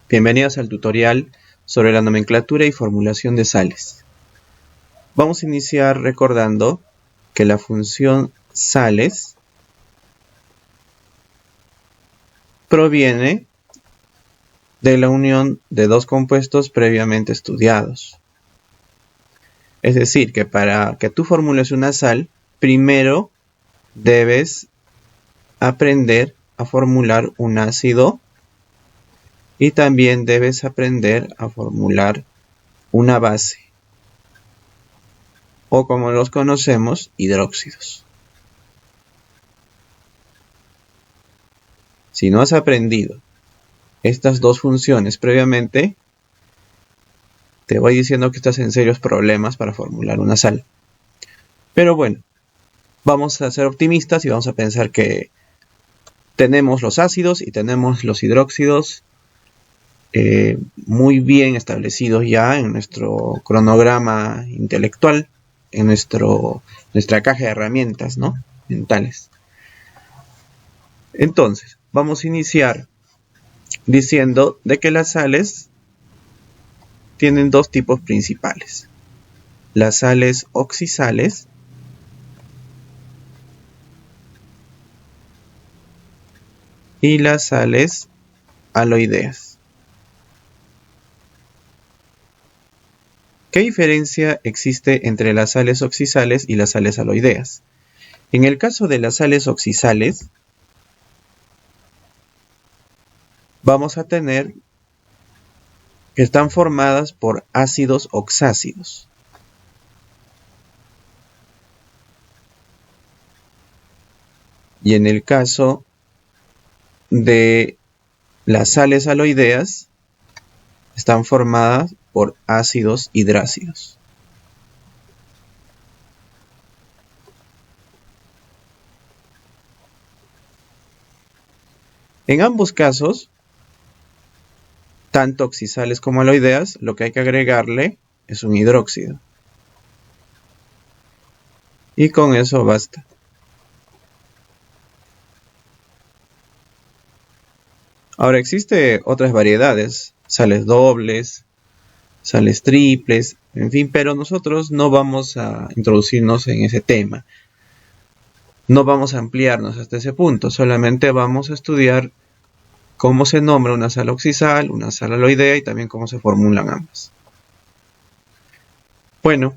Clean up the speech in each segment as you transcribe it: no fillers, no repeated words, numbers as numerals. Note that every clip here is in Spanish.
Bienvenidos al tutorial sobre la nomenclatura y formulación de sales. Vamos a iniciar recordando que la función sales proviene de la unión de dos compuestos previamente estudiados. Es decir, que para que tú formules una sal, primero debes aprender a formular un ácido y también debes aprender a formular una base, o como los conocemos, hidróxidos. Si no has aprendido estas dos funciones previamente, te voy diciendo que estás en serios problemas para formular una sal. Pero bueno, vamos a ser optimistas y vamos a pensar que tenemos los ácidos y tenemos los hidróxidos muy bien establecidos ya en nuestro cronograma intelectual, en nuestra caja de herramientas, ¿no?, mentales. Entonces, vamos a iniciar diciendo de que las sales tienen dos tipos principales: las sales oxisales y las sales aloideas. ¿Qué diferencia existe entre las sales oxisales y las sales aloideas? En el caso de las sales oxisales, vamos a tener que están formadas por ácidos oxácidos. Y en el caso de las sales aloideas, están formadas por ácidos hidrácidos. En ambos casos, tanto oxisales como aloideas, lo que hay que agregarle es un hidróxido. Y con eso basta. Ahora, existen otras variedades, sales dobles, sales triples, en fin, pero nosotros no vamos a introducirnos en ese tema. No vamos a ampliarnos hasta ese punto, solamente vamos a estudiar cómo se nombra una sal oxisal, una sal aloidea y también cómo se formulan ambas. Bueno,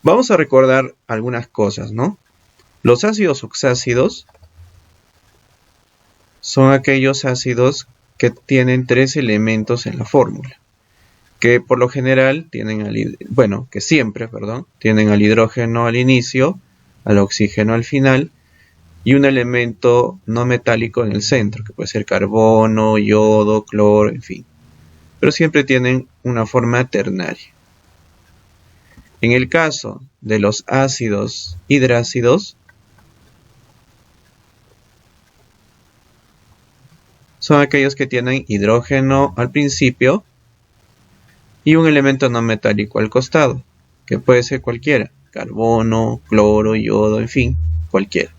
vamos a recordar algunas cosas, ¿no? Los ácidos oxácidos son aquellos ácidos que tienen tres elementos en la fórmula, que por lo general tienen tienen al hidrógeno al inicio, al oxígeno al final y un elemento no metálico en el centro, que puede ser carbono, yodo, cloro, en fin. Pero siempre tienen una forma ternaria. En el caso de los ácidos hidrácidos, son aquellos que tienen hidrógeno al principio y un elemento no metálico al costado, que puede ser cualquiera: carbono, cloro, yodo, en fin, cualquiera.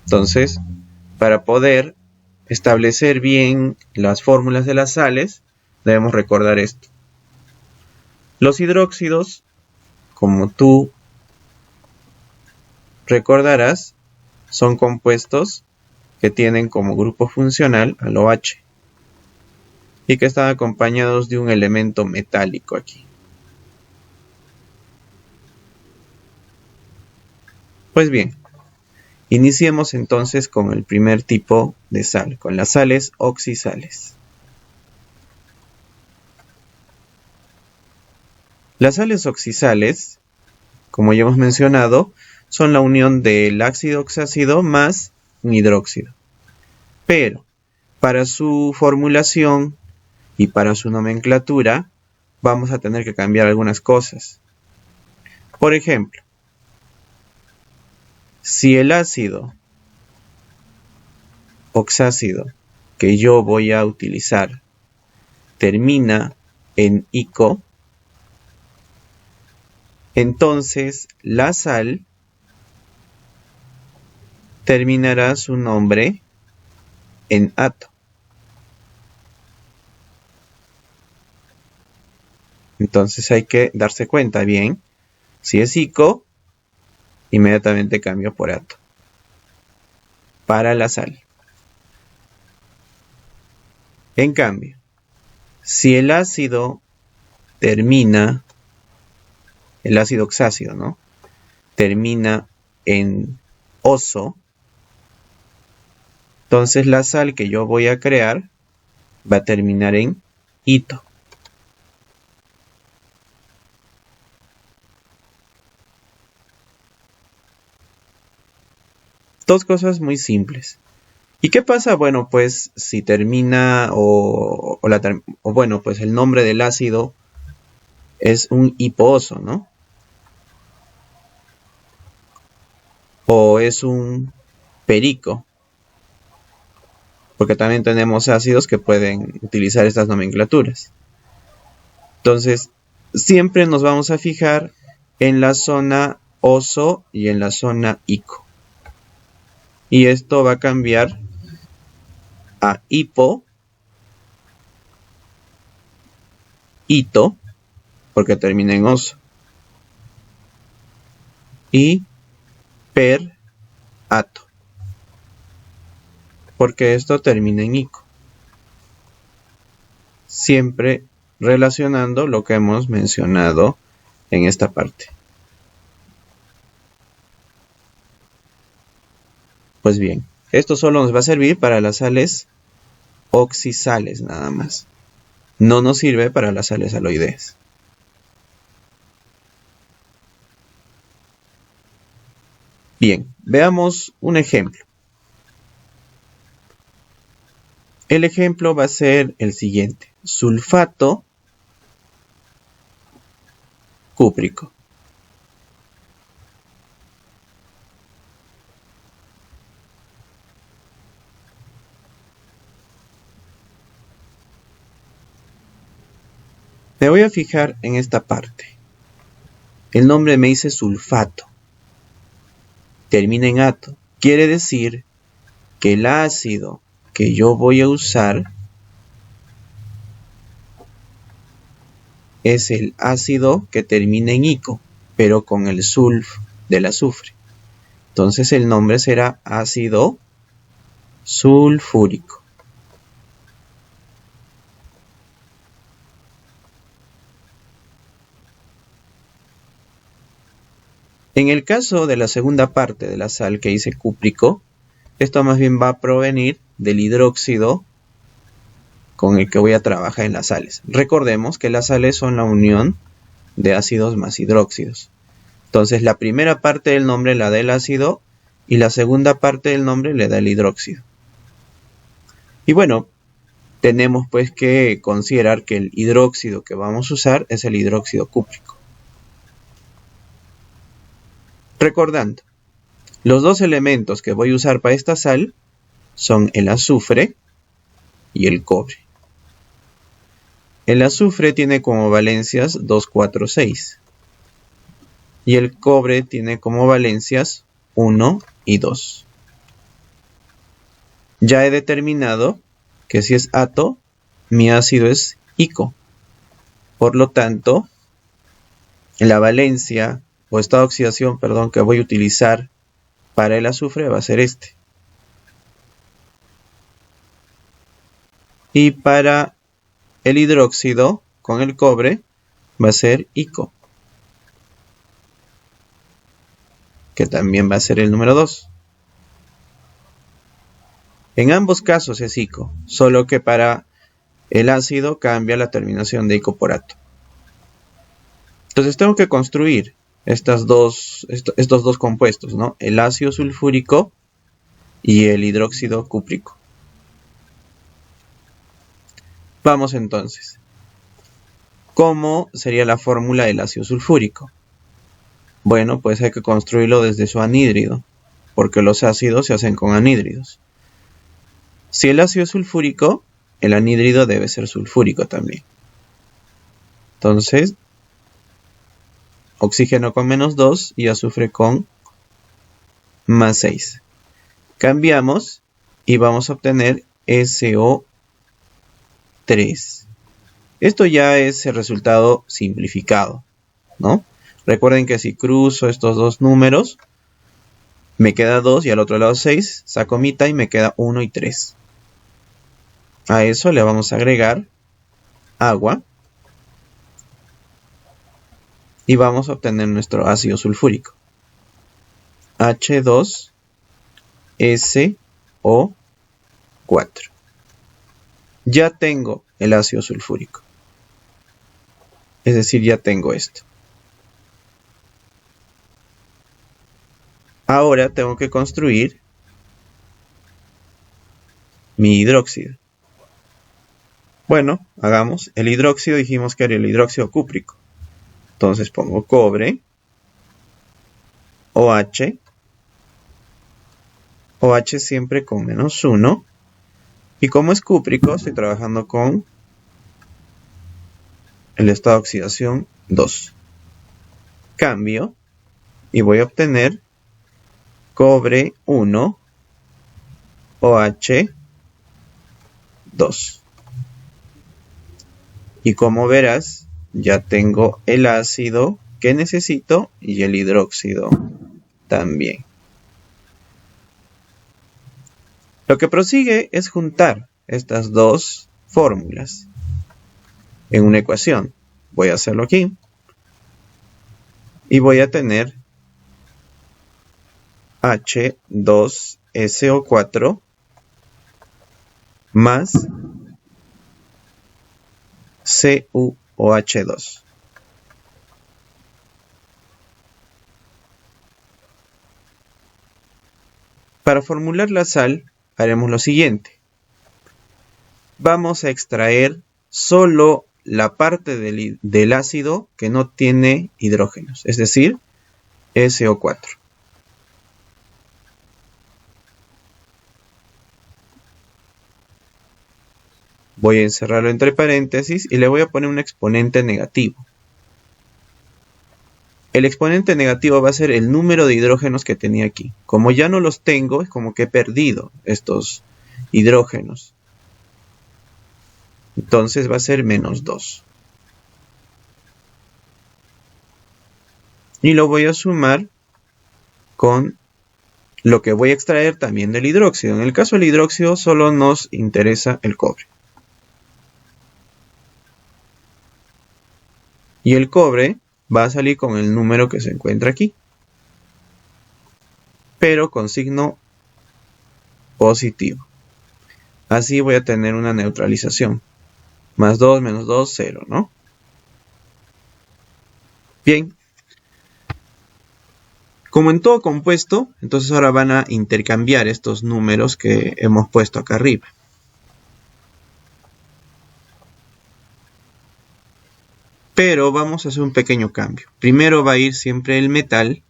Entonces, para poder establecer bien las fórmulas de las sales, debemos recordar esto. Los hidróxidos, como tú recordarás, son compuestos que tienen como grupo funcional al OH y que están acompañados de un elemento metálico aquí. Pues bien, iniciemos entonces con el primer tipo de sal, con las sales oxisales. Las sales oxisales, como ya hemos mencionado, son la unión del ácido oxácido más un hidróxido. Pero para su formulación y para su nomenclatura vamos a tener que cambiar algunas cosas. Por ejemplo, si el ácido oxácido que yo voy a utilizar termina en ico, entonces la sal terminará su nombre en ato. Entonces hay que darse cuenta bien. Si es ico, inmediatamente cambio por ato. Para la sal. En cambio, si el ácido termina, el ácido oxácido, ¿no? Termina en oso, entonces la sal que yo voy a crear va a terminar en ito. Dos cosas muy simples. ¿Y qué pasa? Bueno, pues si termina bueno, pues el nombre del ácido es un hiposo, ¿no? O es un perico. Porque también tenemos ácidos que pueden utilizar estas nomenclaturas. Entonces, siempre nos vamos a fijar en la zona oso y en la zona ico. Y esto va a cambiar a hipo, ito, porque termina en oso, y per, ato, porque esto termina en ico. Siempre relacionando lo que hemos mencionado en esta parte. Pues bien, esto solo nos va a servir para las sales oxisales nada más. No nos sirve para las sales aloideas. Bien, veamos un ejemplo. El ejemplo va a ser el siguiente. Sulfato cúprico. Me voy a fijar en esta parte. El nombre me dice sulfato. Termina en ato. Quiere decir que el ácido que yo voy a usar es el ácido que termina en ico, pero con el sulf del azufre. Entonces el nombre será ácido sulfúrico. En el caso de la segunda parte de la sal que dice cúprico, esto más bien va a provenir del hidróxido con el que voy a trabajar en las sales. Recordemos que las sales son la unión de ácidos más hidróxidos. Entonces la primera parte del nombre la da el ácido y la segunda parte del nombre le da el hidróxido. Y bueno, tenemos pues que considerar que el hidróxido que vamos a usar es el hidróxido cúprico. Recordando, los dos elementos que voy a usar para esta sal son el azufre y el cobre. El azufre tiene como valencias 2, 4, 6. Y el cobre tiene como valencias 1 y 2. Ya he determinado que si es ato, mi ácido es ico. Por lo tanto, la valencia o estado de oxidación, que voy a utilizar para el azufre va a ser este. Y para el hidróxido con el cobre va a ser ico, que también va a ser el número 2. En ambos casos es ico, solo que para el ácido cambia la terminación de ico por ato. Entonces tengo que construir estos dos compuestos, ¿no? El ácido sulfúrico y el hidróxido cúprico. Vamos entonces. ¿Cómo sería la fórmula del ácido sulfúrico? Bueno, pues hay que construirlo desde su anhídrido, porque los ácidos se hacen con anhídridos. Si el ácido es sulfúrico, el anhídrido debe ser sulfúrico también. Entonces, oxígeno con -2 y azufre con +6. Cambiamos y vamos a obtener SO3. Esto ya es el resultado simplificado, ¿no? Recuerden que si cruzo estos dos números, me queda 2 y al otro lado 6, saco mitad y me queda 1 y 3. A eso le vamos a agregar agua y vamos a obtener nuestro ácido sulfúrico. H2SO4. Ya tengo el ácido sulfúrico. Es decir, ya tengo esto. Ahora tengo que construir mi hidróxido. Bueno, hagamos. El hidróxido dijimos que era el hidróxido cúprico. Entonces pongo cobre, OH, OH siempre con -1. Y como es cúprico, estoy trabajando con el estado de oxidación 2. Cambio y voy a obtener cobre 1, OH 2. Y como verás, ya tengo el ácido que necesito y el hidróxido también. Lo que prosigue es juntar estas dos fórmulas en una ecuación. Voy a hacerlo aquí. Y voy a tener H2SO4 más CuOH2. Para formular la sal, haremos lo siguiente. Vamos a extraer solo la parte del ácido que no tiene hidrógenos, es decir, SO4. Voy a encerrarlo entre paréntesis y le voy a poner un exponente negativo. El exponente negativo va a ser el número de hidrógenos que tenía aquí. Como ya no los tengo, es como que he perdido estos hidrógenos. Entonces va a ser -2. Y lo voy a sumar con lo que voy a extraer también del hidróxido. En el caso del hidróxido solo nos interesa el cobre. Y el cobre va a salir con el número que se encuentra aquí, pero con signo positivo. Así voy a tener una neutralización. +2, -2, 0, ¿no? Bien. Como en todo compuesto, entonces ahora van a intercambiar estos números que hemos puesto acá arriba. Pero vamos a hacer un pequeño cambio. Primero va a ir siempre el metal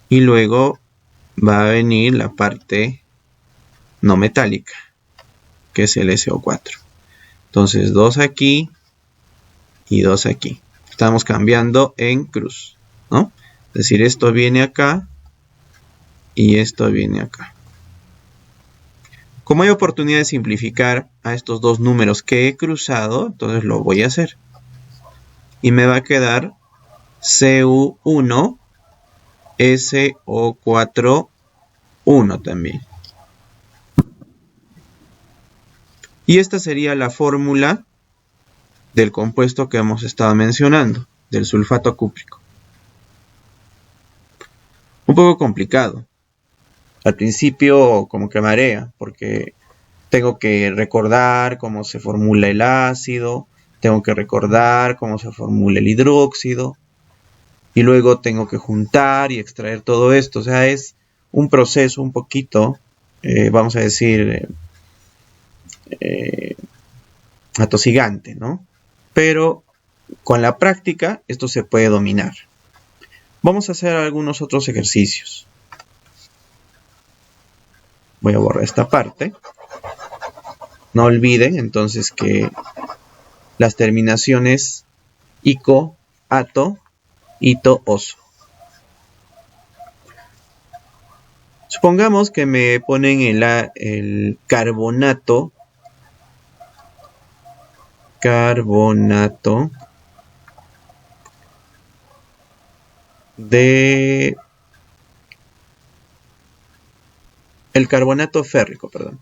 y luego va a venir la parte no metálica, que es el SO4. Entonces 2 aquí y 2 aquí. Estamos cambiando en cruz, ¿no? Es decir, esto viene acá y esto viene acá. Como hay oportunidad de simplificar a estos dos números que he cruzado, entonces lo voy a hacer. Y me va a quedar Cu1 SO4 1 también. Y esta sería la fórmula del compuesto que hemos estado mencionando, del sulfato cúprico. Un poco complicado. Al principio como que marea, porque tengo que recordar cómo se formula el ácido, tengo que recordar cómo se formula el hidróxido, y luego tengo que juntar y extraer todo esto. O sea, es un proceso un poquito, vamos a decir, atosigante, ¿no? Pero con la práctica esto se puede dominar. Vamos a hacer algunos otros ejercicios. Voy a borrar esta parte. No olviden entonces que las terminaciones ico, ato, ito, oso. Supongamos que me ponen el carbonato de el carbonato férrico, perdón.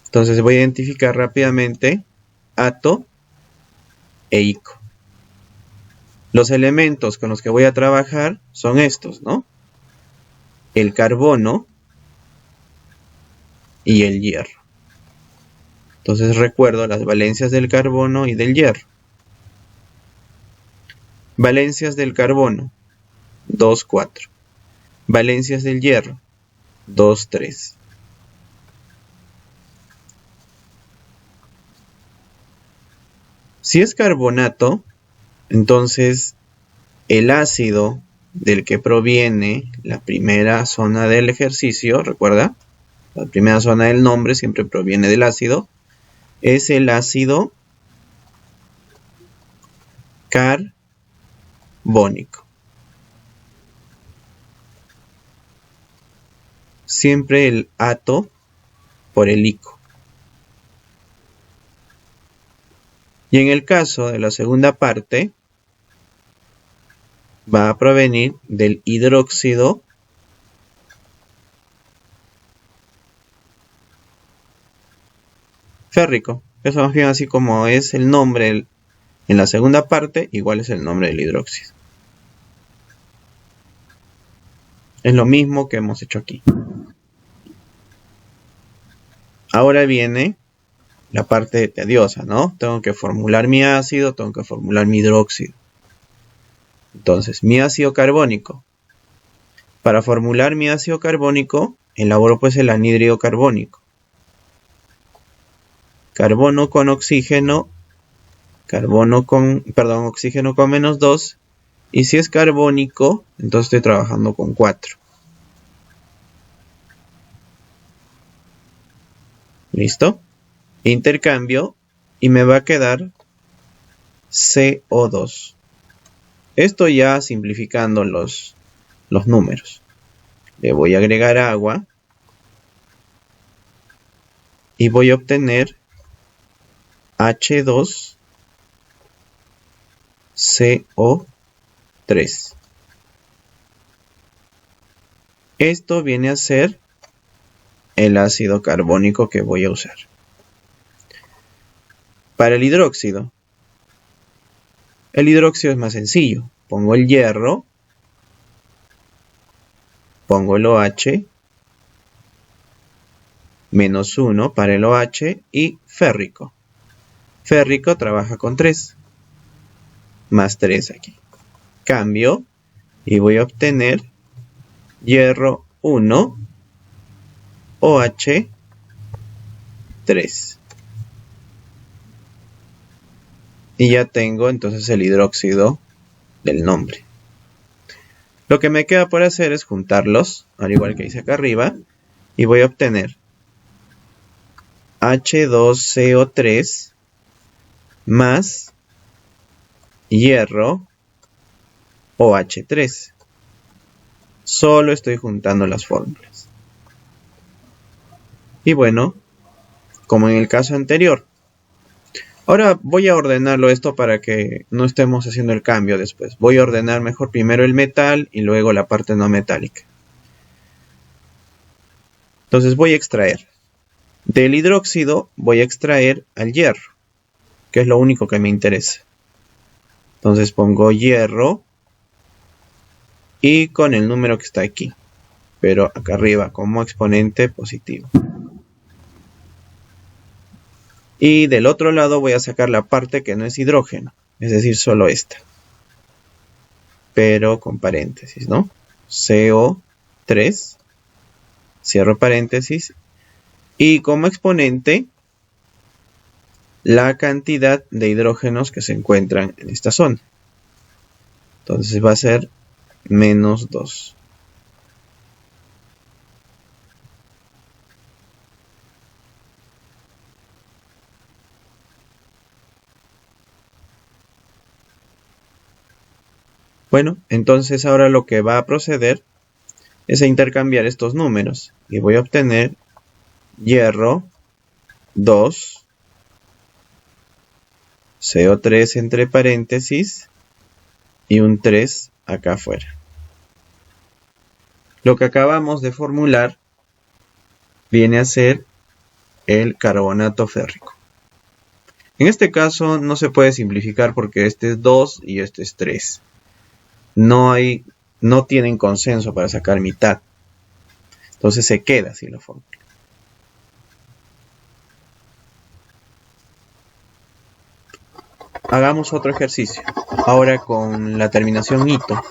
Entonces voy a identificar rápidamente ato e ico. Los elementos con los que voy a trabajar son estos, ¿no? El carbono y el hierro. Entonces recuerdo las valencias del carbono y del hierro. Valencias del carbono, 2, 4. Valencias del hierro, 2, 3. Si es carbonato, entonces el ácido del que proviene la primera zona del ejercicio, recuerda, la primera zona del nombre siempre proviene del ácido, es el ácido carbónico. Siempre el ato por el ico. Y en el caso de la segunda parte, va a provenir del hidróxido férrico. Eso más bien así como es el nombre en la segunda parte, igual es el nombre del hidróxido. Es lo mismo que hemos hecho aquí. Ahora viene la parte tediosa, ¿no? Tengo que formular mi ácido, tengo que formular mi hidróxido. Entonces, mi ácido carbónico. Para formular mi ácido carbónico, elaboro pues el anhídrido carbónico. Carbono con oxígeno, oxígeno con -2. Y si es carbónico, entonces estoy trabajando con 4. ¿Listo? Intercambio y me va a quedar CO2. Esto ya simplificando los números. Le voy a agregar agua y voy a obtener H2CO3. Esto viene a ser el ácido carbónico que voy a usar. Para el hidróxido es más sencillo. Pongo el hierro, pongo el OH, -1 para el OH y férrico. Férrico trabaja con 3, más 3 aquí. Cambio y voy a obtener hierro 1, OH 3. Y ya tengo entonces el hidróxido del nombre. Lo que me queda por hacer es juntarlos, al igual que hice acá arriba, y voy a obtener H2CO3 más hierro OH3. Solo estoy juntando las fórmulas. Y bueno, como en el caso anterior. Ahora voy a ordenarlo esto para que no estemos haciendo el cambio después. Voy a ordenar mejor primero el metal y luego la parte no metálica. Entonces voy a extraer. Del hidróxido voy a extraer al hierro, que es lo único que me interesa. Entonces pongo hierro y con el número que está aquí, pero acá arriba como exponente positivo. Y del otro lado voy a sacar la parte que no es hidrógeno, es decir, solo esta. Pero con paréntesis, ¿no? CO3, cierro paréntesis, y como exponente, la cantidad de hidrógenos que se encuentran en esta zona. Entonces va a ser -2. Bueno, entonces ahora lo que va a proceder es a intercambiar estos números. Y voy a obtener hierro 2, CO3 entre paréntesis y un 3 acá afuera. Lo que acabamos de formular viene a ser el carbonato férrico. En este caso no se puede simplificar porque este es 2 y este es 3. No tienen consenso para sacar mitad. Entonces se queda así la fórmula. Hagamos otro ejercicio. Ahora con la terminación ito.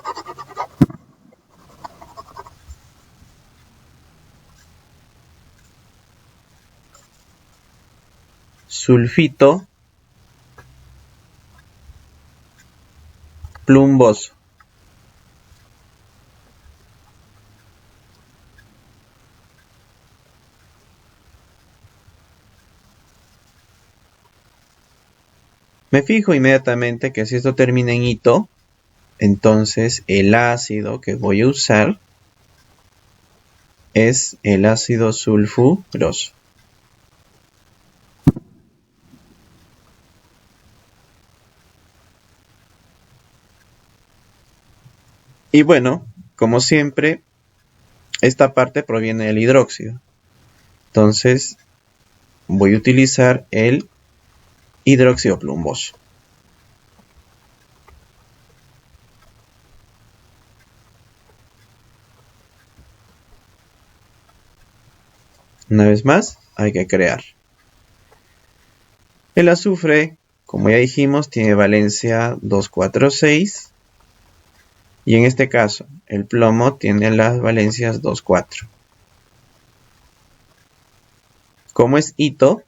Sulfito plumboso. Me fijo inmediatamente que si esto termina en ito, entonces el ácido que voy a usar es el ácido sulfuroso. Y bueno, como siempre, esta parte proviene del hidróxido. Entonces voy a utilizar el hidróxido plumboso. Una vez más, hay que crear. El azufre, como ya dijimos, tiene valencia 2, 4, 6. Y en este caso, el plomo tiene las valencias 2, 4. Como es ito,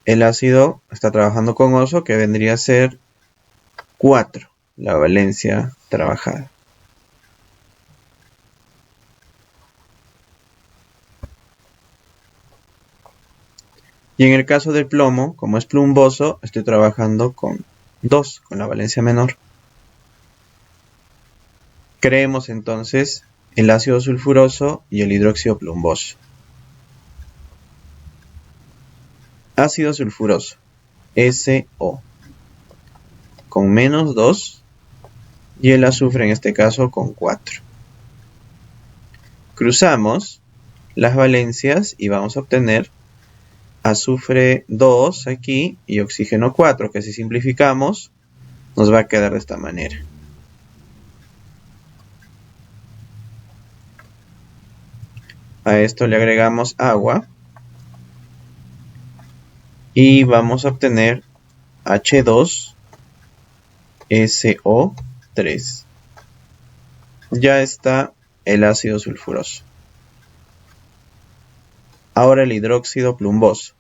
el ácido está trabajando con oso, que vendría a ser 4, la valencia trabajada. Y en el caso del plomo, como es plumboso, estoy trabajando con 2, con la valencia menor. Creemos entonces el ácido sulfuroso y el hidróxido plumboso. Ácido sulfuroso, SO, con menos 2, y el azufre en este caso con 4. Cruzamos las valencias y vamos a obtener azufre 2 aquí y oxígeno 4, que si simplificamos nos va a quedar de esta manera. A esto le agregamos agua y vamos a obtener H2SO3. Ya está el ácido sulfuroso. Ahora el hidróxido plumboso.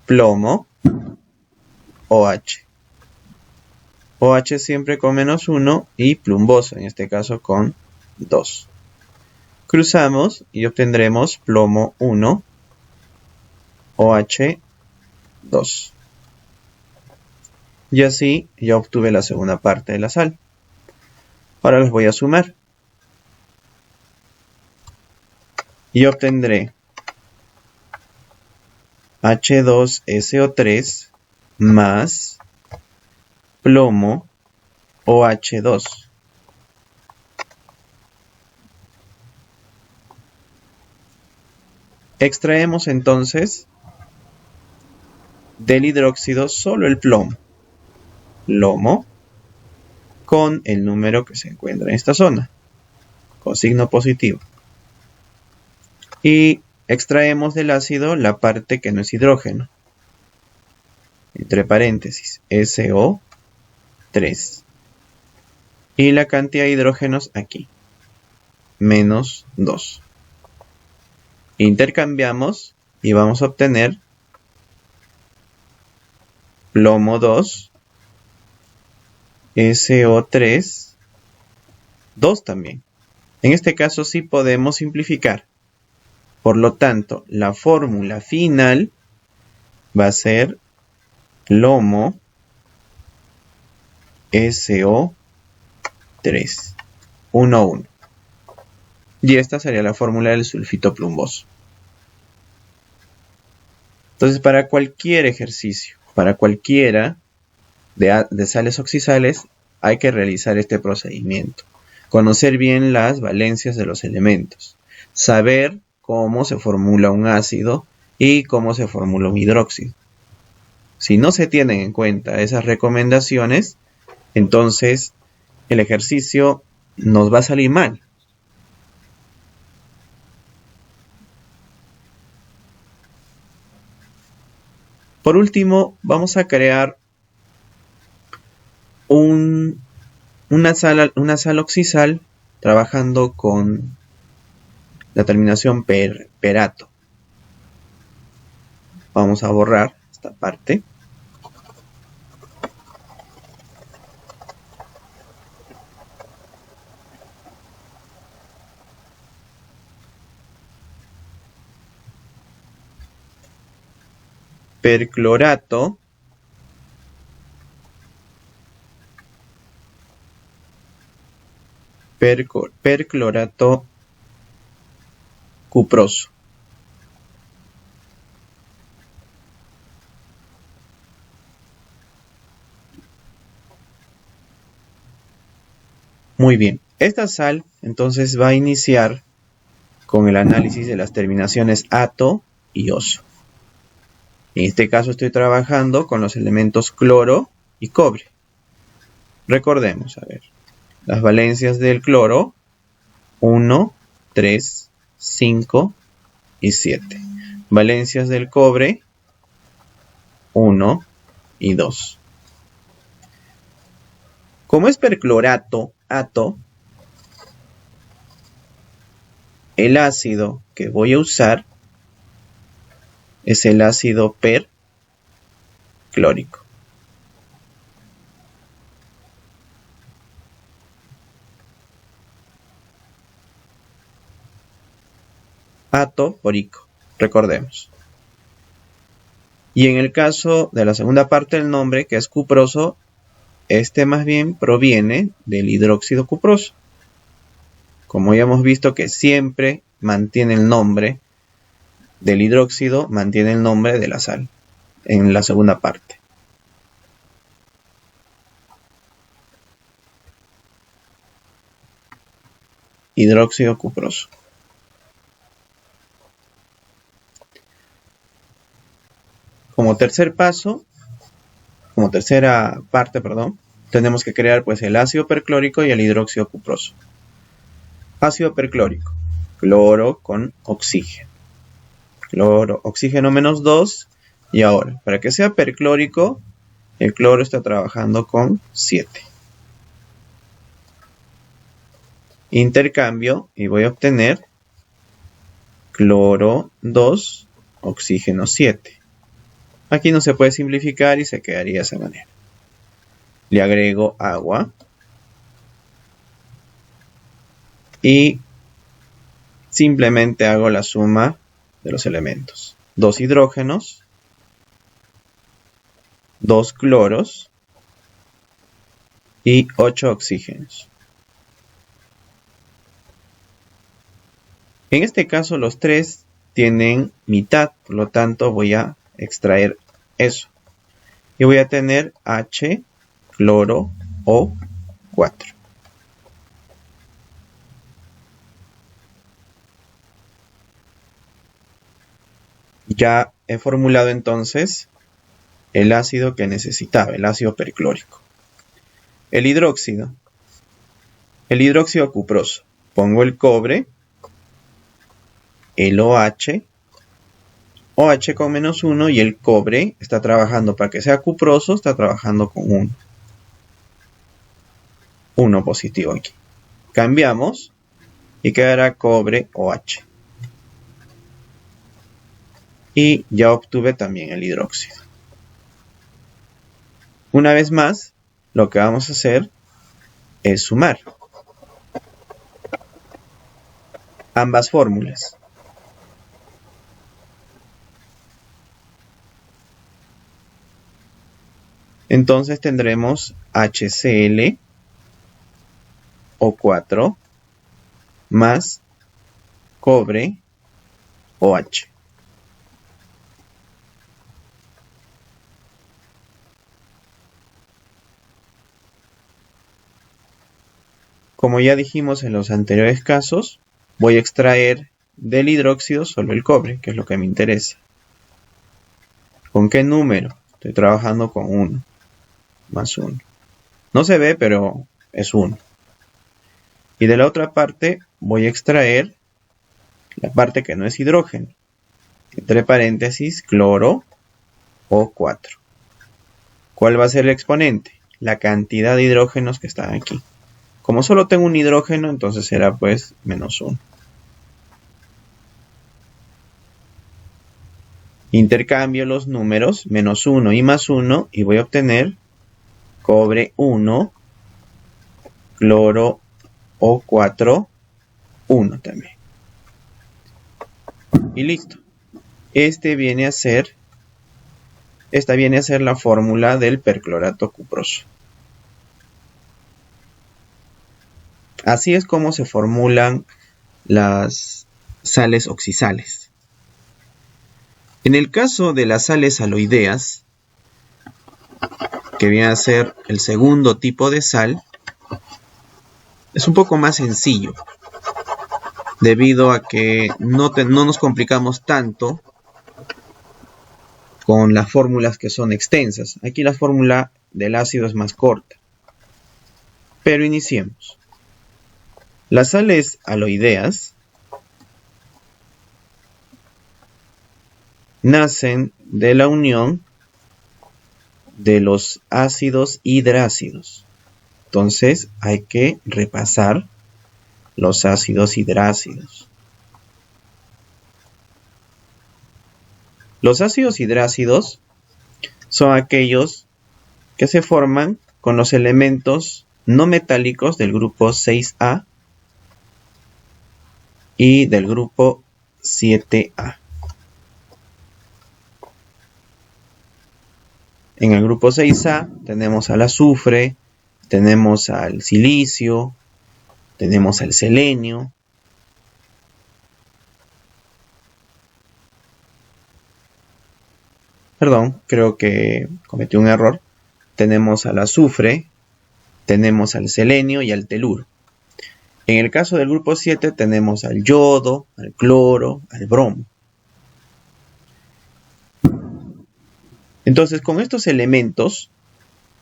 Plomo, OH. OH siempre con menos 1 y plumboso, en este caso con 2. Cruzamos y obtendremos plomo 1, OH 2. Y así ya obtuve la segunda parte de la sal. Ahora los voy a sumar. Y obtendré H2SO3 más plomo OH2. Extraemos entonces del hidróxido solo el plomo, con el número que se encuentra en esta zona, con signo positivo. Y extraemos del ácido la parte que no es hidrógeno, entre paréntesis, SO3. Y la cantidad de hidrógenos aquí, menos 2. Intercambiamos y vamos a obtener plomo 2, SO3, 2 también. En este caso sí podemos simplificar. Por lo tanto, la fórmula final va a ser plomo SO3, 1, 1. Y esta sería la fórmula del sulfito plumboso. Entonces, para cualquier ejercicio, para cualquiera de sales oxidales, hay que realizar este procedimiento. Conocer bien las valencias de los elementos. Saber cómo se formula un ácido y cómo se formula un hidróxido. Si no se tienen en cuenta esas recomendaciones, entonces el ejercicio nos va a salir mal. Por último, vamos a crear una sal oxidal trabajando con la terminación perato. Vamos a borrar esta parte. Perclorato perclorato cuproso. Muy bien, esta sal entonces va a iniciar con el análisis de las terminaciones ato y oso. En este caso estoy trabajando con los elementos cloro y cobre. Recordemos, a ver, las valencias del cloro, 1, 3, 5 y 7. Valencias del cobre, 1 y 2. Como es perclorato, ato, el ácido que voy a usar es el ácido perclórico. Atoporico, recordemos. Y en el caso de la segunda parte del nombre, que es cuproso, este más bien proviene del hidróxido cuproso. Como ya hemos visto que siempre mantiene el nombre del hidróxido, mantiene el nombre de la sal en la segunda parte. Hidróxido cuproso. Como tercer paso, como tercera parte, tenemos que crear pues el ácido perclórico y el hidróxido cuproso. Ácido perclórico, cloro con oxígeno. Cloro, oxígeno menos 2. Y ahora, para que sea perclórico, el cloro está trabajando con 7. Intercambio y voy a obtener cloro 2, oxígeno 7. Aquí no se puede simplificar y se quedaría de esa manera. Le agrego agua. Y simplemente hago la suma de los elementos. 2 hidrógenos, 2 cloros y 8 oxígenos. En este caso los 3 tienen mitad, por lo tanto voy a extraer eso. Y voy a tener H, cloro, O4. Ya he formulado entonces el ácido que necesitaba, el ácido perclórico. El hidróxido cuproso. Pongo el cobre, el OH con menos 1 y el cobre está trabajando para que sea cuproso, está trabajando con 1. 1 positivo aquí. Cambiamos y quedará cobre OH. Y ya obtuve también el hidróxido. Una vez más, lo que vamos a hacer es sumar ambas fórmulas. Entonces tendremos HCl O4 más cobre OH. Como ya dijimos en los anteriores casos, voy a extraer del hidróxido solo el cobre, que es lo que me interesa. ¿Con qué número? Estoy trabajando con 1 más 1. No se ve, pero es 1. Y de la otra parte voy a extraer la parte que no es hidrógeno. Entre paréntesis, cloro O4. ¿Cuál va a ser el exponente? La cantidad de hidrógenos que están aquí. Como solo tengo un hidrógeno, entonces será pues menos 1. Intercambio los números, menos 1 y más 1, y voy a obtener cobre 1, cloro O4, 1 también. Y listo. Esta viene a ser la fórmula del perclorato cuproso. Así es como se formulan las sales oxisales. En el caso de las sales aloideas, que viene a ser el segundo tipo de sal, es un poco más sencillo, debido a que no nos complicamos tanto con las fórmulas que son extensas. Aquí la fórmula del ácido es más corta. Pero iniciemos. Las sales aloideas nacen de la unión de los ácidos hidrácidos. Entonces hay que repasar los ácidos hidrácidos. Los ácidos hidrácidos son aquellos que se forman con los elementos no metálicos del grupo 6A y del grupo 7A. En el grupo 6A tenemos al azufre, tenemos al silicio, tenemos al selenio. Perdón, creo que cometí un error. Tenemos al azufre, tenemos al selenio y al teluro. En el caso del grupo 7 tenemos al yodo, al cloro, al bromo. Entonces, con estos elementos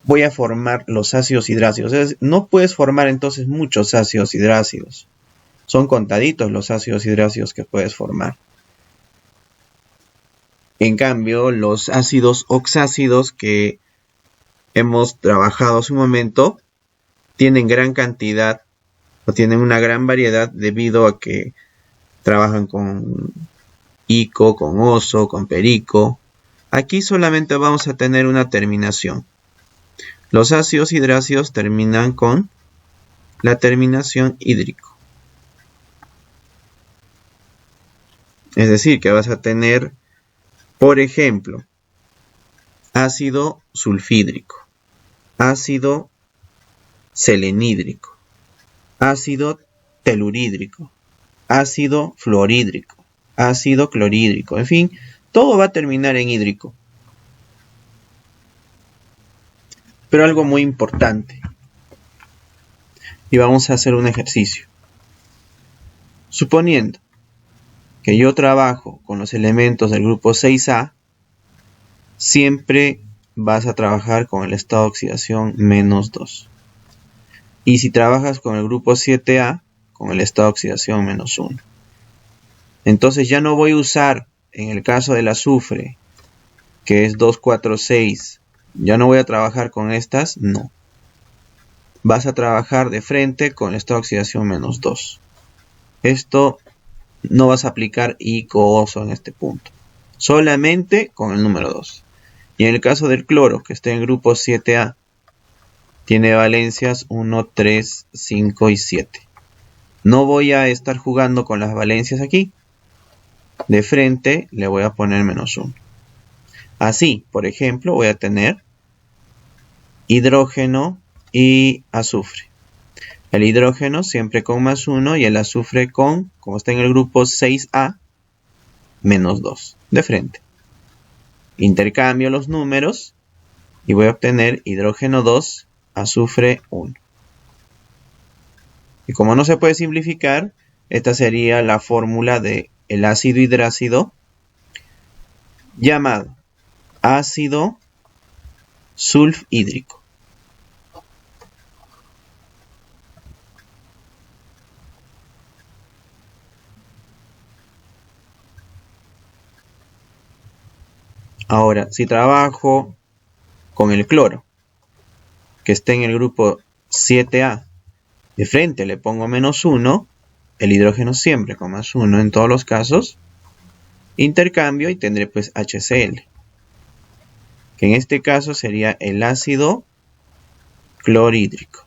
voy a formar los ácidos hidrácidos. No puedes formar entonces muchos ácidos hidrácidos. Son contaditos los ácidos hidrácidos que puedes formar. En cambio, los ácidos oxácidos que hemos trabajado hace un momento tienen gran cantidad o tienen una gran variedad debido a que trabajan con ico, con oso, con perico. Aquí solamente vamos a tener una terminación. Los ácidos hidrácidos terminan con la terminación hídrico. Es decir, que vas a tener, por ejemplo, ácido sulfídrico, ácido selenídrico, ácido telurídrico, ácido fluorhídrico, ácido clorhídrico, en fin, todo va a terminar en hídrico. Pero algo muy importante, y vamos a hacer un ejercicio. Suponiendo que yo trabajo con los elementos del grupo 6A, siempre vas a trabajar con el estado de oxidación -2. Y si trabajas con el grupo 7A, con el estado de oxidación -1. Entonces ya no voy a usar, en el caso del azufre, que es 2,4,6, ya no voy a trabajar con estas, no. Vas a trabajar de frente con el estado de oxidación -2. Esto no vas a aplicar ico-oso en este punto. Solamente con el número 2. Y en el caso del cloro, que está en el grupo 7A, tiene valencias 1, 3, 5 y 7. No voy a estar jugando con las valencias aquí. De frente le voy a poner -1. Así, por ejemplo, voy a tener hidrógeno y azufre. El hidrógeno siempre con +1 y el azufre con, como está en el grupo 6A, -2 de frente. Intercambio los números y voy a obtener hidrógeno 2, azufre 1. Y como no se puede simplificar, esta sería la fórmula del ácido hidrácido llamado ácido sulfhídrico. Ahora, si trabajo con el cloro, que está en el grupo 7A, de frente le pongo -1, el hidrógeno siempre con +1 en todos los casos, intercambio y tendré pues HCl, que en este caso sería el ácido clorhídrico.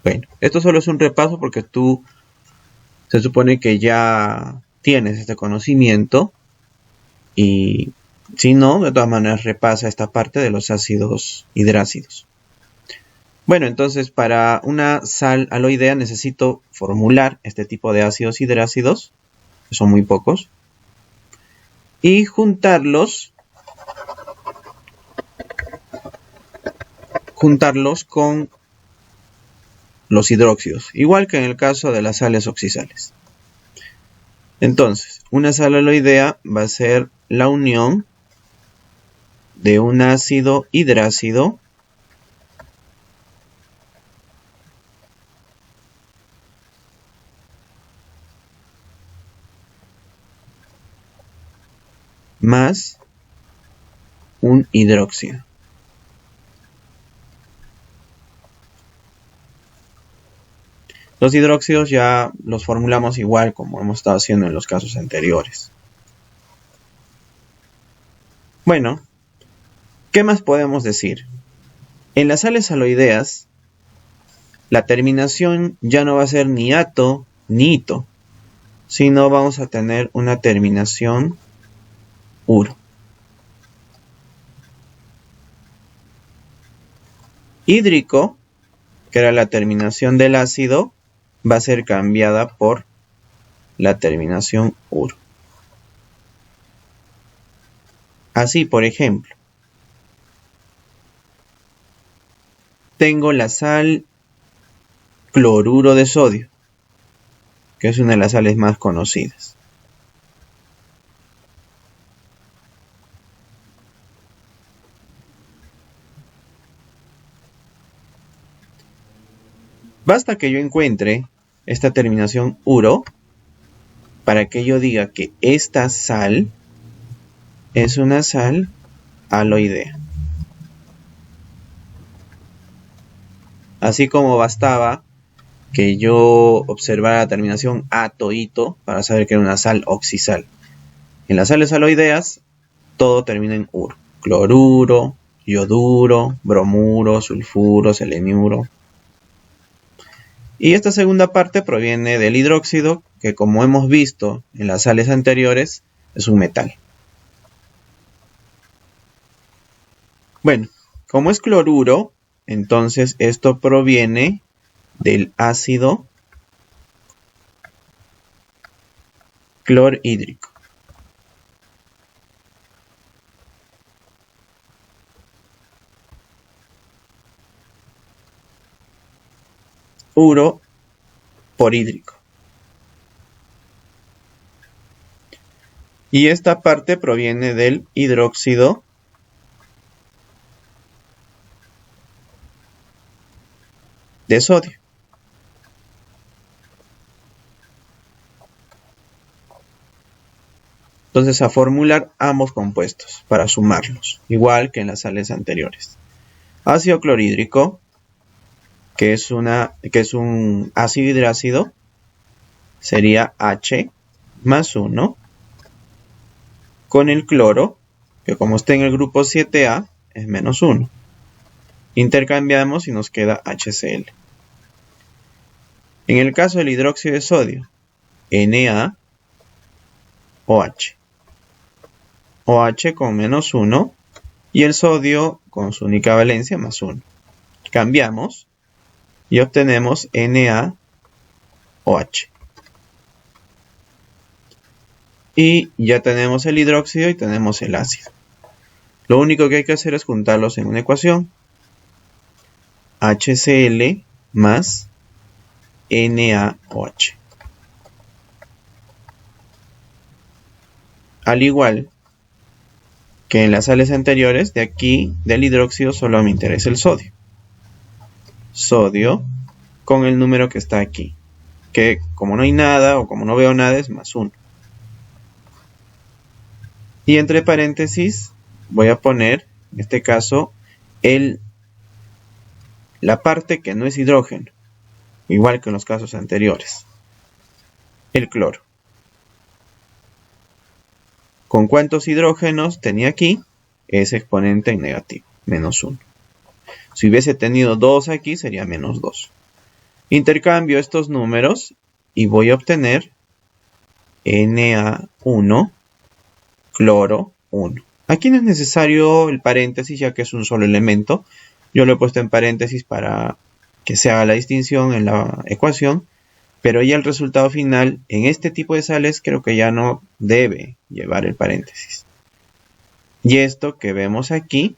Bueno, esto solo es un repaso porque tú se supone que ya tienes este conocimiento y si no, de todas maneras repasa esta parte de los ácidos hidrácidos. Bueno, entonces para una sal aloidea necesito formular este tipo de ácidos hidrácidos, que son muy pocos, y juntarlos con los hidróxidos, igual que en el caso de las sales oxisales. Entonces, una sal aloidea va a ser la unión de un ácido hidrácido más un hidróxido. Los hidróxidos ya los formulamos igual como hemos estado haciendo en los casos anteriores. Bueno, ¿qué más podemos decir? En las sales aloideas, la terminación ya no va a ser ni ato ni ito, sino vamos a tener una terminación uro. Hídrico, que era la terminación del ácido, va a ser cambiada por la terminación uro. Así, por ejemplo, tengo la sal cloruro de sodio, que es una de las sales más conocidas. Basta que yo encuentre esta terminación uro para que yo diga que esta sal es una sal aloidea. Así como bastaba que yo observara la terminación ato-ito para saber que era una sal oxisal. En las sales aloideas todo termina en uro. Cloruro, yoduro, bromuro, sulfuro, seleniuro. Y esta segunda parte proviene del hidróxido, que como hemos visto en las sales anteriores, es un metal. Bueno, como es cloruro, entonces esto proviene del ácido clorhídrico. Uro por hídrico. Y esta parte proviene del hidróxido de sodio. Entonces a formular ambos compuestos para sumarlos, igual que en las sales anteriores. Ácido clorhídrico, que es un ácido hidrácido, sería H más 1 con el cloro, que como está en el grupo 7A, es -1. Intercambiamos y nos queda HCl. En el caso del hidróxido de sodio, Na OH. OH con menos 1 y el sodio con su única valencia más 1. Cambiamos y obtenemos NaOH. Y ya tenemos el hidróxido y tenemos el ácido. Lo único que hay que hacer es juntarlos en una ecuación. HCl más NaOH. Al igual que en las sales anteriores, de aquí del hidróxido solo me interesa el sodio. Sodio con el número que está aquí, que como no hay nada o como no veo nada es más 1. Y entre paréntesis voy a poner, en este caso, la parte que no es hidrógeno, igual que en los casos anteriores, el cloro. ¿Con cuántos hidrógenos tenía aquí? Ese exponente en negativo, menos 1. Si hubiese tenido 2 aquí, sería menos 2. Intercambio estos números y voy a obtener Na1, cloro 1. Aquí no es necesario el paréntesis, ya que es un solo elemento. Yo lo he puesto en paréntesis para que se haga la distinción en la ecuación. Pero ya el resultado final en este tipo de sales creo que ya no debe llevar el paréntesis. Y esto que vemos aquí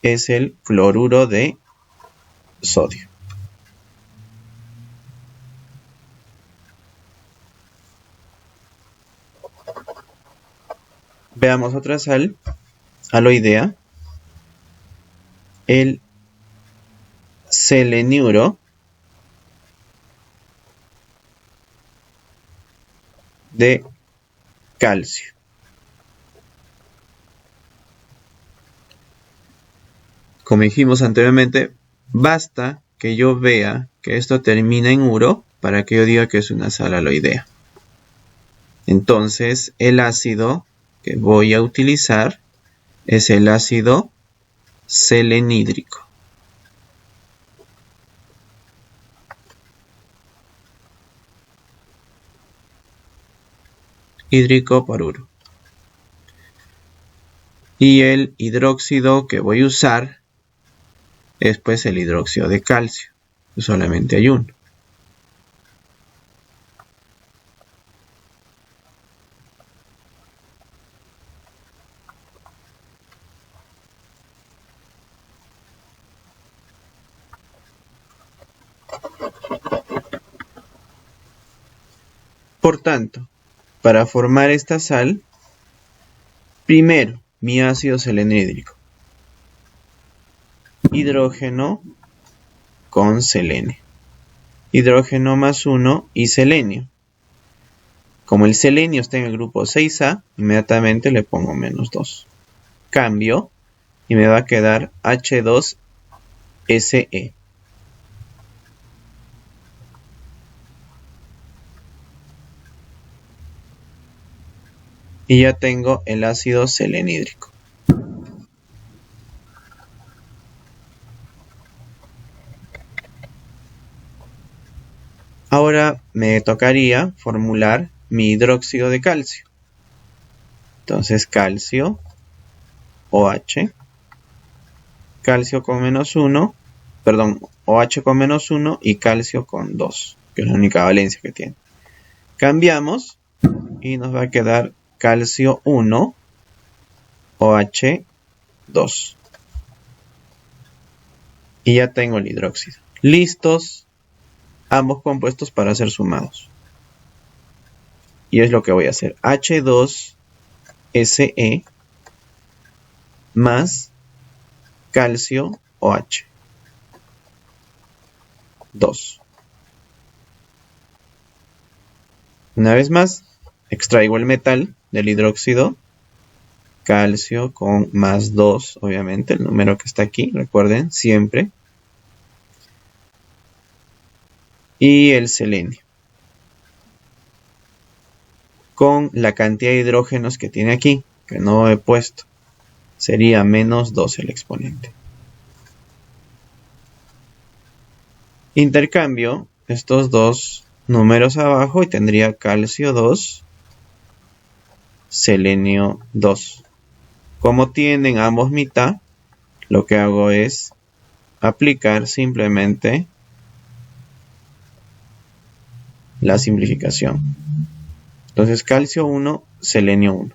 es el cloruro de sodio. Veamos otra sal aloidea, el seleniuro de calcio. Como dijimos anteriormente, basta que yo vea que esto termina en uro para que yo diga que es una sal aloidea. Entonces, el ácido que voy a utilizar es el ácido selenídrico. Hídrico por uro. Y el hidróxido que voy a usar es pues el hidróxido de calcio. Solamente hay uno. Por tanto, para formar esta sal, primero mi ácido selenídrico, hidrógeno con selenio, hidrógeno más 1 y selenio. Como el selenio está en el grupo 6A, inmediatamente le pongo menos 2. Cambio y me va a quedar H2SE. Y ya tengo el ácido selenídrico. Ahora me tocaría formular mi hidróxido de calcio. Entonces calcio, OH, calcio con menos 1, perdón, OH con menos 1 y calcio con 2, que es la única valencia que tiene. Cambiamos y nos va a quedar calcio 1, OH 2. Y ya tengo el hidróxido. Listos ambos compuestos para ser sumados. Y es lo que voy a hacer. H2SE más calcio OH 2. Una vez más, extraigo el metal del hidróxido, calcio con más 2, obviamente, el número que está aquí, recuerden, siempre. Y el selenio, con la cantidad de hidrógenos que tiene aquí, que no he puesto, sería menos 2 el exponente. Intercambio estos dos números abajo y tendría calcio 2 selenio 2. Como tienen ambos mitad, lo que hago es aplicar simplemente la simplificación. Entonces calcio 1, selenio 1.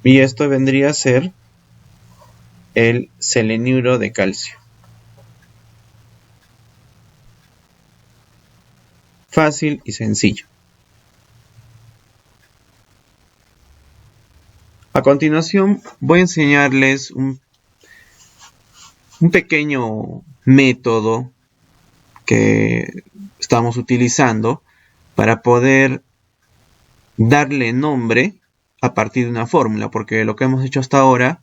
Y esto vendría a ser el seleniuro de calcio. Fácil y sencillo. A continuación voy a enseñarles un pequeño método que estamos utilizando para poder darle nombre a partir de una fórmula, porque lo que hemos hecho hasta ahora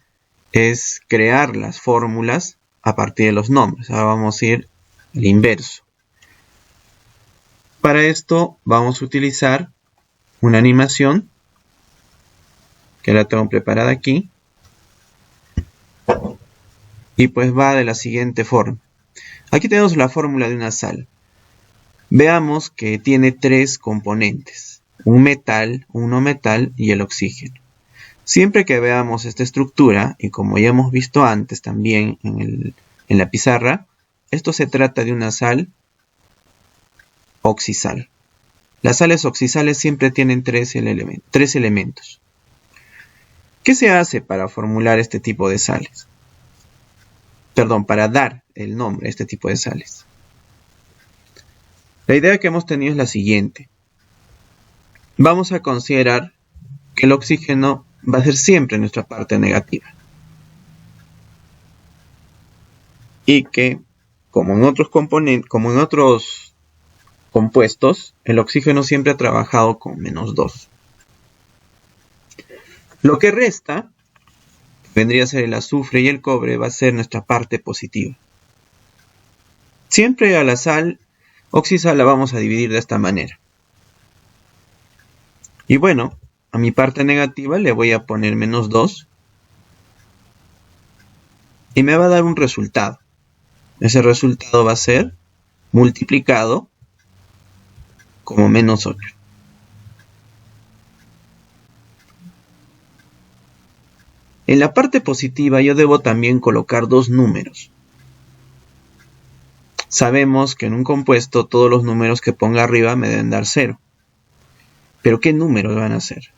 es crear las fórmulas a partir de los nombres. Ahora vamos a ir al inverso. Para esto vamos a utilizar una animación que la tengo preparada aquí, y pues va de la siguiente forma. Aquí tenemos la fórmula de una sal. Veamos que tiene tres componentes: un metal, un no metal y el oxígeno. Siempre que veamos esta estructura, y como ya hemos visto antes también en la pizarra, esto se trata de una sal oxisal. Las sales oxisales siempre tienen tres elementos. ¿Qué se hace para formular este tipo de sales? Perdón, para dar el nombre a este tipo de sales. La idea que hemos tenido es la siguiente. Vamos a considerar que el oxígeno va a ser siempre nuestra parte negativa. Y que, como en otros compuestos, el oxígeno siempre ha trabajado con -2. Lo que resta, vendría a ser el azufre y el cobre, va a ser nuestra parte positiva. Siempre a la sal oxisal la vamos a dividir de esta manera. Y bueno, a mi parte negativa le voy a poner -2. Y me va a dar un resultado. Ese resultado va a ser multiplicado como -8. En la parte positiva yo debo también colocar dos números. Sabemos que en un compuesto todos los números que ponga arriba me deben dar 0. ¿Pero qué números van a ser?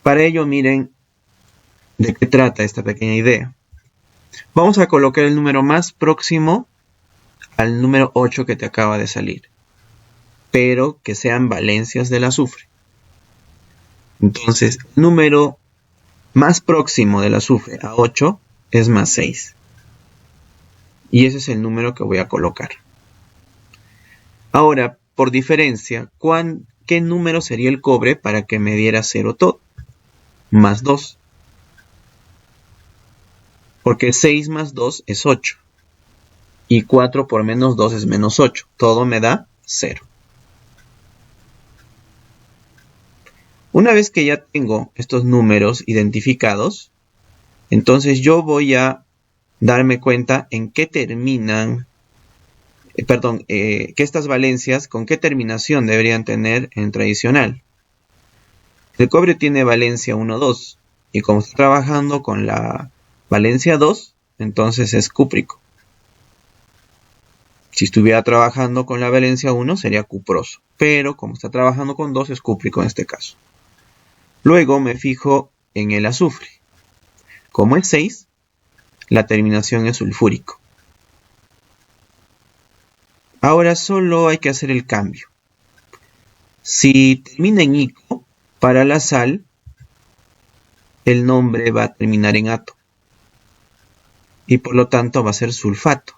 Para ello miren de qué trata esta pequeña idea. Vamos a colocar el número más próximo al número 8 que te acaba de salir, pero que sean valencias del azufre. Entonces, el número más próximo del azufre a 8 es +6. Y ese es el número que voy a colocar. Ahora, por diferencia, ¿qué número sería el cobre para que me diera 0 todo? +2. Porque 6 más 2 es 8. Y 4 por -2 es -8. Todo me da 0. Una vez que ya tengo estos números identificados, entonces yo voy a darme cuenta en qué terminan, que estas valencias, con qué terminación deberían tener en tradicional. El cobre tiene valencia 1, 2, y como está trabajando con la valencia 2, entonces es cúprico. Si estuviera trabajando con la valencia 1 sería cuproso, pero como está trabajando con 2 es cúprico en este caso. Luego me fijo en el azufre. Como es 6, la terminación es sulfúrico. Ahora solo hay que hacer el cambio. Si termina en ico, para la sal, el nombre va a terminar en ato. Y por lo tanto va a ser sulfato.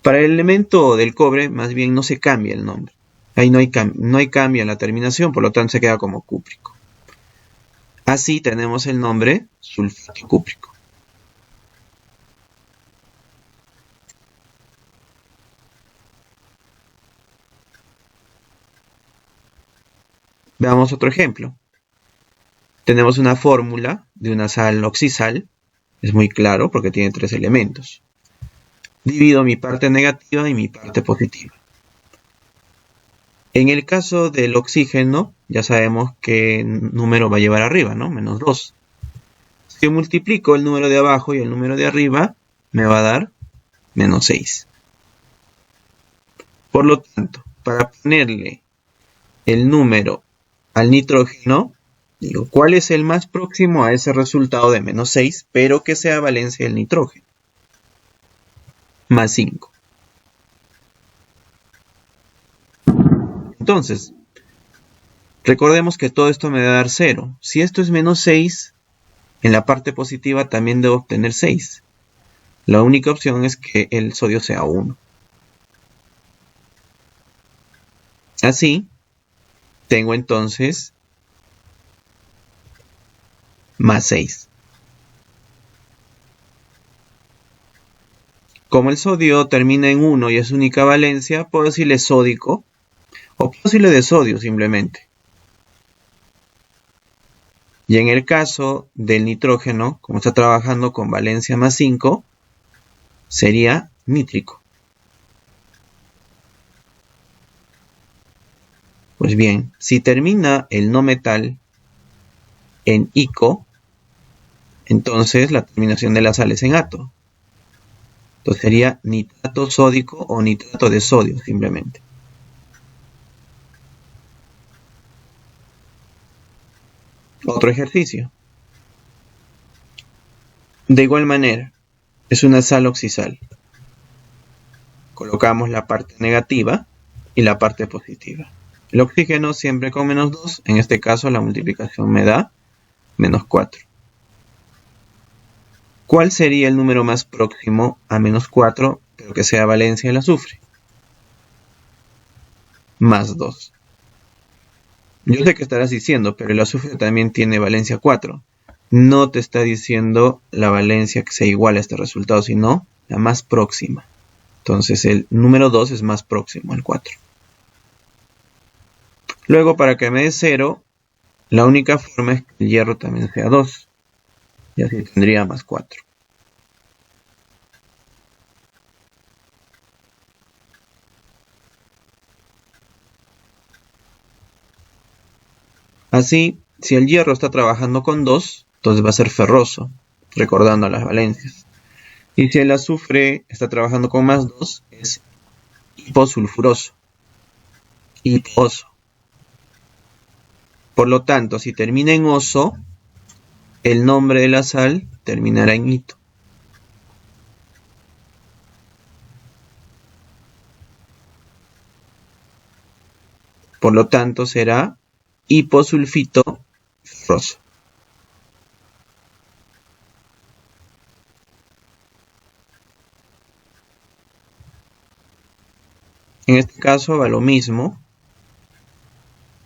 Para el elemento del cobre, más bien no se cambia el nombre. Ahí no hay cambio en la terminación, por lo tanto se queda como cúprico. Así tenemos el nombre sulfato cúprico. Veamos otro ejemplo. Tenemos una fórmula de una sal oxisal. Es muy claro porque tiene 3 elementos. Divido mi parte negativa y mi parte positiva. En el caso del oxígeno, ya sabemos qué número va a llevar arriba, ¿no? Menos 2. Si yo multiplico el número de abajo y el número de arriba, me va a dar menos 6. Por lo tanto, para ponerle el número al nitrógeno, digo, ¿cuál es el más próximo a ese resultado de menos 6, pero que sea valencia del nitrógeno? Más 5. Entonces, recordemos que todo esto me va a dar 0. Si esto es menos 6, en la parte positiva también debo obtener 6. La única opción es que el sodio sea 1. Así, tengo entonces más 6. Como el sodio termina en 1 y es única valencia, puedo decirle sódico o puedo decirle de sodio simplemente. Y en el caso del nitrógeno, como está trabajando con valencia más 5, sería nítrico. Pues bien, si termina el no metal en ico, entonces la terminación de la sal es en ato. Entonces sería nitrato sódico o nitrato de sodio simplemente. Otro ejercicio. De igual manera, es una sal oxisal. Colocamos la parte negativa y la parte positiva. El oxígeno siempre con menos 2, en este caso la multiplicación me da menos 4. ¿Cuál sería el número más próximo a menos 4, pero que sea valencia del azufre? Más 2. Yo sé que estarás diciendo, pero el azufre también tiene valencia 4. No te está diciendo la valencia que sea igual a este resultado, sino la más próxima. Entonces el número 2 es más próximo al 4. Luego, para que me dé 0, la única forma es que el hierro también sea 2. Y así tendría más 4. Así, si el hierro está trabajando con 2, entonces va a ser ferroso, recordando las valencias. Y si el azufre está trabajando con más 2, es hiposulfuroso, hiposo. Por lo tanto, si termina en oso, el nombre de la sal terminará en ito. Por lo tanto, será hiposulfito ferroso. En este caso va lo mismo.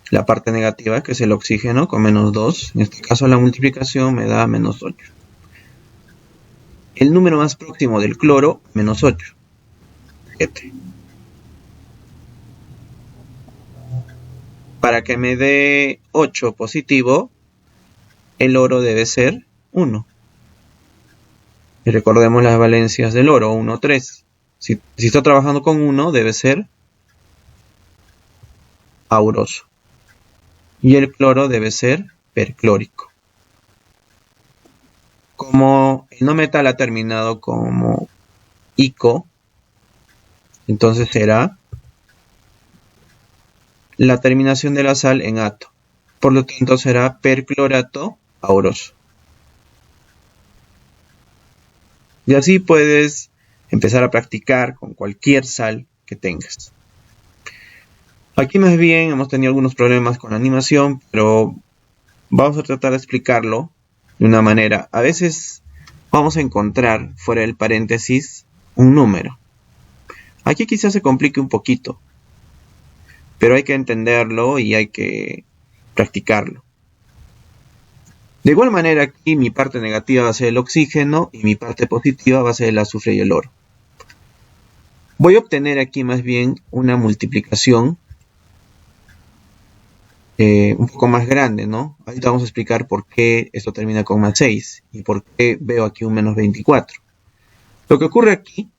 La parte negativa, que es el oxígeno, con menos 2. En este caso la multiplicación me da menos 8. El número más próximo del cloro, menos 8. 7. Para que me dé 8 positivo, el oro debe ser 1. Y recordemos las valencias del oro, 1, 3. Si está trabajando con 1, debe ser auroso. Y el cloro debe ser perclórico. Como el no metal ha terminado como ico, entonces será la terminación de la sal en ato. Por lo tanto será perclorato auroso. Y así puedes empezar a practicar con cualquier sal que tengas. Aquí más bien hemos tenido algunos problemas con la animación, pero vamos a tratar de explicarlo de una manera. A veces vamos a encontrar fuera del paréntesis un número. Aquí quizás se complique un poquito, pero hay que entenderlo y hay que practicarlo. De igual manera, aquí mi parte negativa va a ser el oxígeno y mi parte positiva va a ser el azufre y el oro. Voy a obtener aquí más bien una multiplicación un poco más grande, ¿no? Ahorita vamos a explicar por qué esto termina con más 6 y por qué veo aquí un menos 24. Lo que ocurre aquí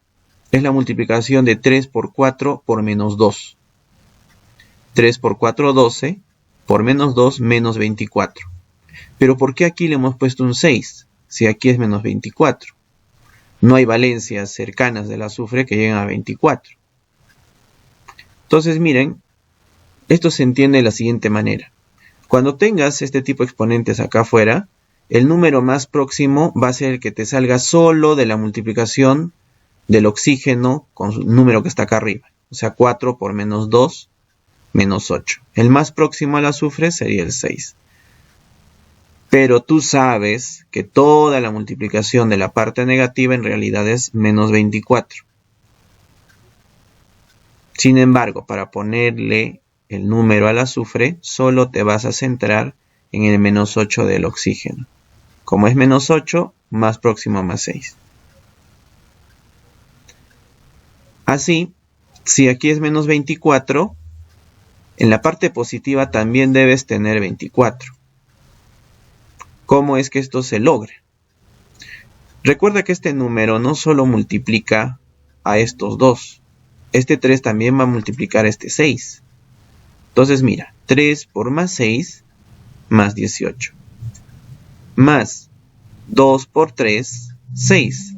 es la multiplicación de 3 por 4 por menos 2. 3 por 4, 12. por menos 2 menos 24. Pero ¿por qué aquí le hemos puesto un 6? Si aquí es menos 24. No hay valencias cercanas del azufre que lleguen a 24. Entonces miren, esto se entiende de la siguiente manera. Cuando tengas este tipo de exponentes acá afuera, el número más próximo va a ser el que te salga solo de la multiplicación del oxígeno con su número que está acá arriba. O sea, 4 por menos 2, menos 8. El más próximo al azufre sería el 6. Pero tú sabes que toda la multiplicación de la parte negativa en realidad es menos 24. Sin embargo, para ponerle el número al azufre, solo te vas a centrar en el menos 8 del oxígeno. Como es menos 8, más próximo a más 6. Así, si aquí es menos 24, en la parte positiva también debes tener 24. ¿Cómo es que esto se logra? Recuerda que este número no solo multiplica a estos dos. Este 3 también va a multiplicar a este 6. Entonces mira, 3 por más 6, más 18. Más 2 por 3, 6.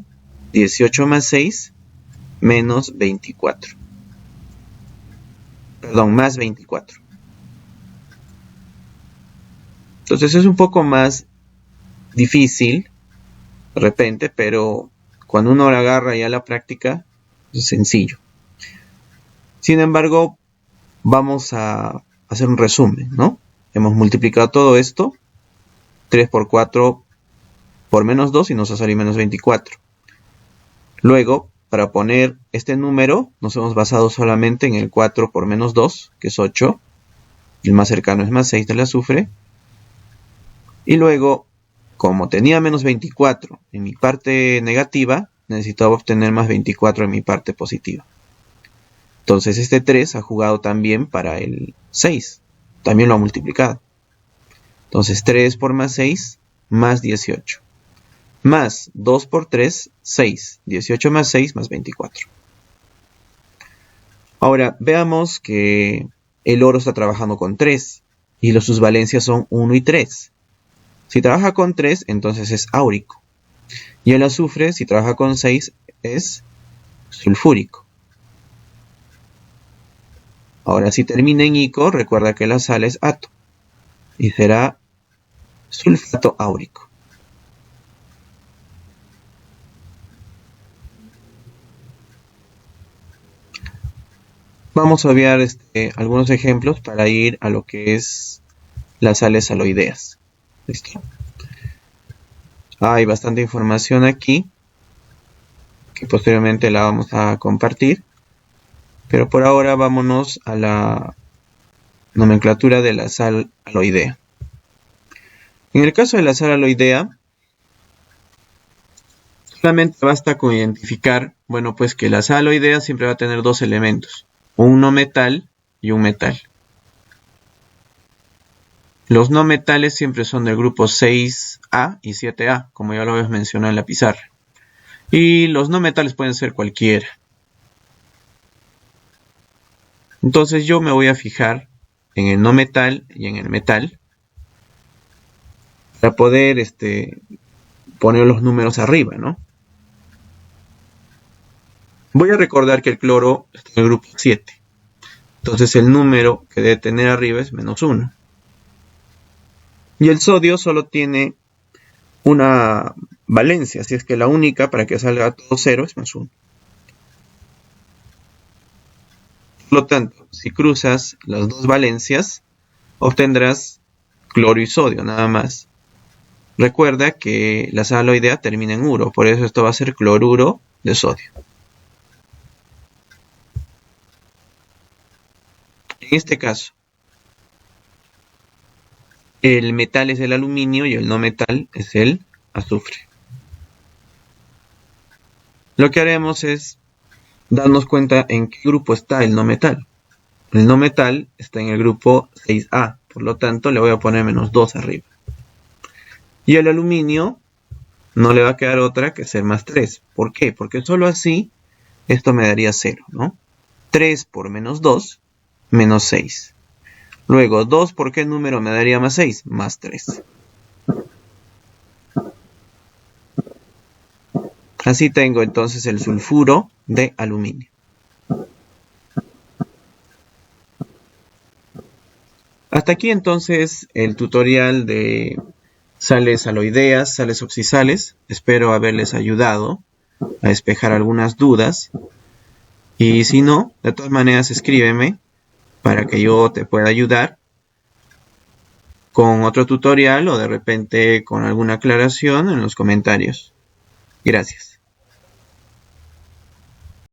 18 más 6, menos 24. Perdón, más 24. Entonces es un poco más difícil, de repente, pero cuando uno la agarra ya a la práctica, es sencillo. Sin embargo, vamos a hacer un resumen, ¿no? Hemos multiplicado todo esto, 3 por 4 por menos 2 y nos va a salir menos 24. Luego, para poner este número, nos hemos basado solamente en el 4 por menos 2, que es 8. El más cercano es más 6 del azufre. Y luego, como tenía menos 24 en mi parte negativa, necesitaba obtener más 24 en mi parte positiva. Entonces este 3 ha jugado también para el 6. También lo ha multiplicado. Entonces 3 por más 6, más 18. Más 2 por 3, 6. 18 más 6, más 24. Ahora, veamos que el oro está trabajando con 3. Y sus valencias son 1 y 3. Si trabaja con 3, entonces es áurico. Y el azufre, si trabaja con 6, es sulfúrico. Ahora, si termina en ico, recuerda que la sal es ato. Y será sulfato áurico. Vamos a obviar algunos ejemplos para ir a lo que es las sales aloideas. ¿Listo? Hay bastante información aquí que posteriormente la vamos a compartir. Pero por ahora vámonos a la nomenclatura de la sal aloidea. En el caso de la sal aloidea, solamente basta con identificar, bueno, pues que la sal aloidea siempre va a tener dos elementos, un no metal y un metal. Los no metales siempre son del grupo 6A y 7A, como ya lo habíamos mencionado en la pizarra. Y los no metales pueden ser cualquiera. Entonces yo me voy a fijar en el no metal y en el metal para poder poner los números arriba, ¿no? Voy a recordar que el cloro está en el grupo 7. Entonces el número que debe tener arriba es menos 1. Y el sodio solo tiene una valencia, así es que la única para que salga todo 0 es más 1. Por lo tanto, si cruzas las dos valencias, obtendrás cloro y sodio, nada más. Recuerda que la sal aloidea termina en uro, por eso esto va a ser cloruro de sodio. En este caso, el metal es el aluminio y el no metal es el azufre. Lo que haremos es darnos cuenta en qué grupo está el no metal. El no metal está en el grupo 6A, por lo tanto le voy a poner menos 2 arriba. Y el aluminio no le va a quedar otra que ser más 3. ¿Por qué? Porque solo así esto me daría 0, ¿no? 3 por menos 2, menos 6. Luego, 2 por qué número me daría más 6, más 3. Así tengo entonces el sulfuro de aluminio. Hasta aquí entonces el tutorial de sales aloideas, sales oxisales. Espero haberles ayudado a despejar algunas dudas. Y si no, de todas maneras escríbeme para que yo te pueda ayudar con otro tutorial o de repente con alguna aclaración en los comentarios. Gracias.